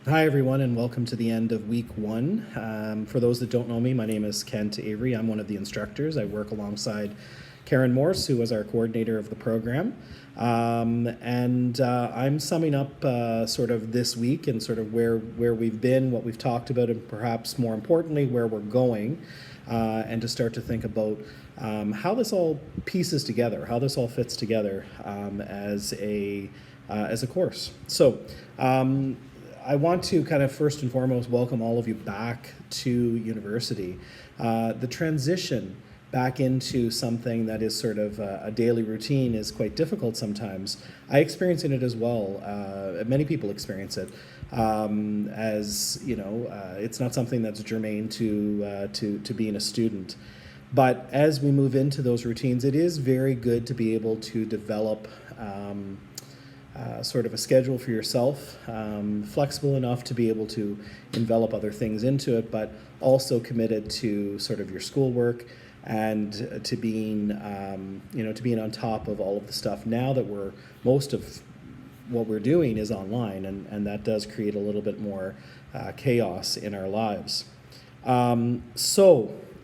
Hi, everyone, and welcome to the end of week one. For those that don't know me, my name is Kent Avery. I'm one of the instructors. I work alongside Karen Morse, who is our coordinator of the program. I'm summing up sort of this week and sort of where we've been, what we've talked about, and perhaps more importantly, where we're going, and to start to think about how this all pieces together, how this all fits together as a course. So. I want to kind of first and foremost welcome all of you back to university. The transition back into something that is sort of a daily routine is quite difficult sometimes. I experience it as well. Many people experience it. As you know, it's not something that's germane to being a student. But as we move into those routines, it is very good to be able to develop sort of a schedule for yourself, flexible enough to be able to envelop other things into it, but also committed to sort of your schoolwork and to being, to being on top of all of the stuff now that most of what we're doing is online, and that does create a little bit more chaos in our lives. I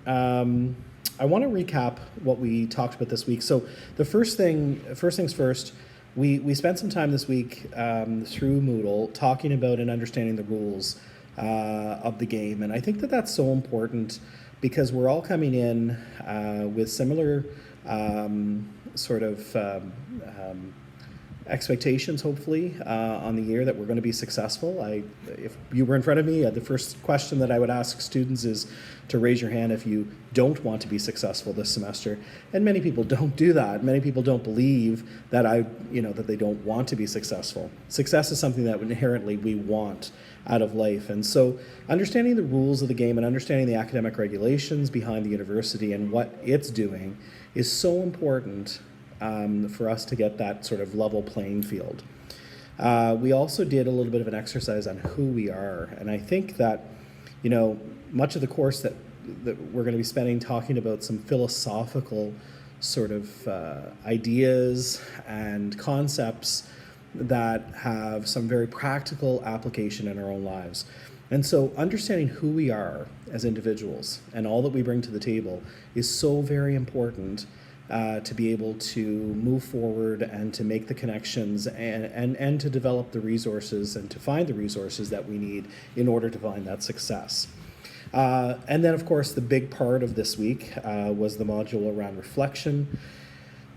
want to recap what we talked about this week. So the first things first, we spent some time this week through Moodle talking about and understanding the rules of the game. And I think that that's so important because we're all coming in with similar expectations, hopefully, on the year that we're going to be successful. If you were in front of me, the first question that I would ask students is to raise your hand if you don't want to be successful this semester. And many people don't do that. Many people don't believe that that they don't want to be successful. Success is something that inherently we want out of life. And so understanding the rules of the game and understanding the academic regulations behind the university and what it's doing is so important for us to get that sort of level playing field. We also did a little bit of an exercise on who we are. And I think that, much of the course that we're going to be spending talking about some philosophical sort of ideas and concepts that have some very practical application in our own lives. And so understanding who we are as individuals and all that we bring to the table is so very important to be able to move forward and to make the connections and to develop the resources and to find the resources that we need in order to find that success. And then, of course, the big part of this week was the module around reflection.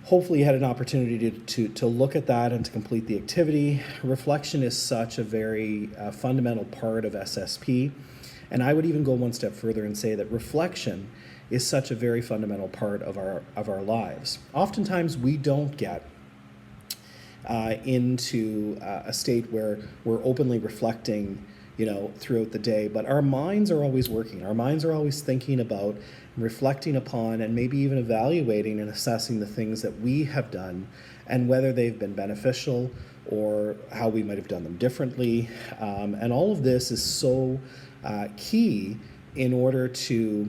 Hopefully you had an opportunity to look at that and to complete the activity. Reflection is such a very fundamental part of SSP. And I would even go one step further and say that reflection is such a very fundamental part of our lives. Oftentimes we don't get into a state where we're openly reflecting, throughout the day, but our minds are always working. Our minds are always thinking about, reflecting upon, and maybe even evaluating and assessing the things that we have done and whether they've been beneficial or how we might have done them differently. And all of this is so key in order to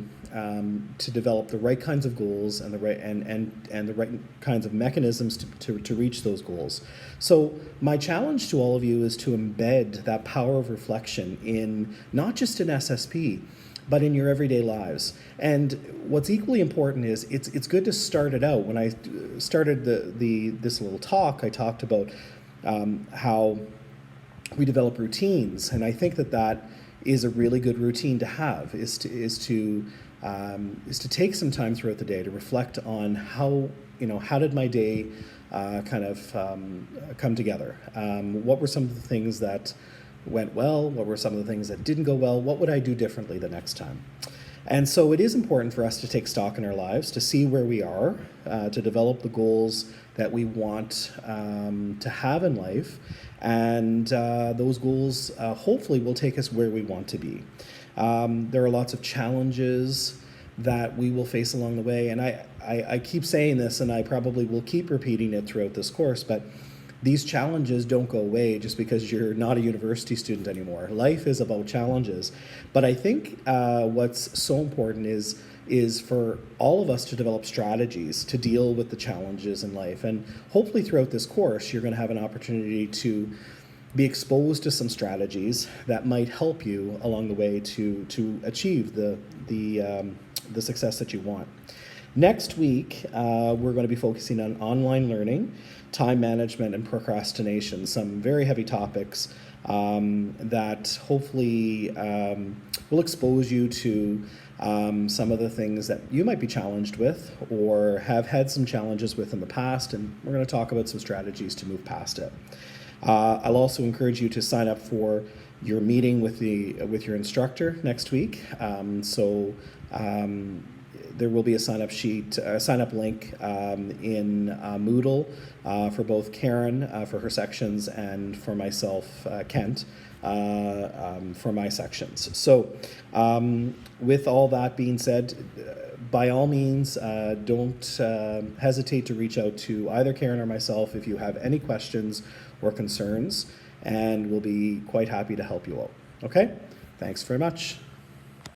develop the right kinds of goals and the right kinds of mechanisms to reach those goals. So my challenge to all of you is to embed that power of reflection in not just in SSP, but in your everyday lives. And what's equally important is it's good to start it out. When I started this little talk, I talked about how we develop routines, and I think that is a really good routine to have, is to take some time throughout the day to reflect on how did my day come together. What were some of the things that went well? What were some of the things that didn't go well? What would I do differently the next time? And so it is important for us to take stock in our lives, to see where we are, to develop the goals that we want to have in life. And those goals hopefully will take us where we want to be. There are lots of challenges that we will face along the way. And I keep saying this, and I probably will keep repeating it throughout this course, but these challenges don't go away just because you're not a university student anymore. Life is about challenges. But I think what's so important is for all of us to develop strategies to deal with the challenges in life. And hopefully throughout this course, you're going to have an opportunity to be exposed to some strategies that might help you along the way to achieve the success that you want. Next week, we're going to be focusing on online learning, time management, and procrastination, some very heavy topics that hopefully will expose you to some of the things that you might be challenged with or have had some challenges with in the past, and we're going to talk about some strategies to move past it. I'll also encourage you to sign up for your meeting with your instructor next week. There will be a sign-up sheet, a sign-up link in Moodle for both Karen for her sections and for myself, Kent, for my sections. So with all that being said, by all means, don't hesitate to reach out to either Karen or myself if you have any questions or concerns, and we'll be quite happy to help you out. Okay? Thanks very much.